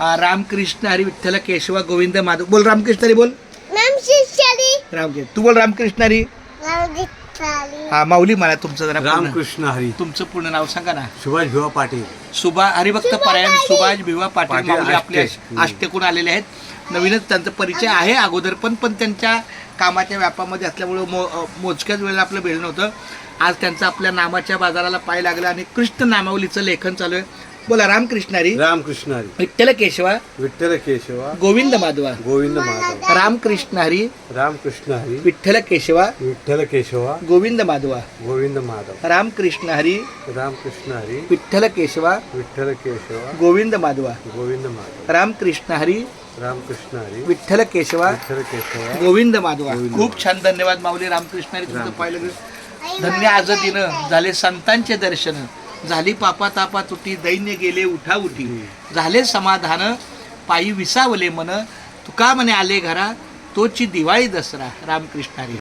रामकृष्ण हरी विठ्ठल केशव गोविंद माधव. बोल रामकृष्ण हरी बोल. रामकृष्ण तू बोल रामकृष्ण हरी. हा माऊली मला तुमचं जरा रामकृष्ण हरी. तुमचं पूर्ण नाव सांगा ना. सुभाष भिवा पाटील. हरिभक्त परायण सुभाष भिवा पाटील माऊली आपले आष्टे. आष्टेकून आलेले आहेत. नवीनच त्यांचा परिचय आहे अगोदर पण त्यांच्या कामाच्या व्यापामध्ये असल्यामुळं मोजक्याच वेळेला आपलं भेटणं नव्हतं. आज त्यांचं आपल्या नामाच्या बाजाराला पाय लागला आणि कृष्ण नामावलीचं लेखन चालू आहे. बोला रामकृष्ण हरी. रामकृष्ण हरी. विठ्ठल केशवा विठ्ठल केशवा गोविंद माधवा. गोविंद माधव. रामकृष्ण हरी. रामकृष्ण हरी. विठ्ठल केशवा विठ्ठल केशवा गोविंद माधवा. गोविंद माधव. रामकृष्ण हरी. रामकृष्ण हरी. विठ्ठल केशवा विठ्ठल केशवा गोविंद माधवा. गोविंद माधव. रामकृष्ण हरी. रामकृष्ण हरी. विठ्ठल केशवा विठ्ठल केशवा गोविंद माधवा. खूप छान धन्यवाद माऊली. रामकृष्ण हरी तुमचं पाहिलं धन्य आज दिन झाले संतांचे दर्शन. झाली पापा तापा तुटी दैन्य गेले उठा उठी. झाले समाधान पायी विसावले मन. तुका म्हणे आले घरा तोची दिवाळी दसरा. रामकृष्ण हरी.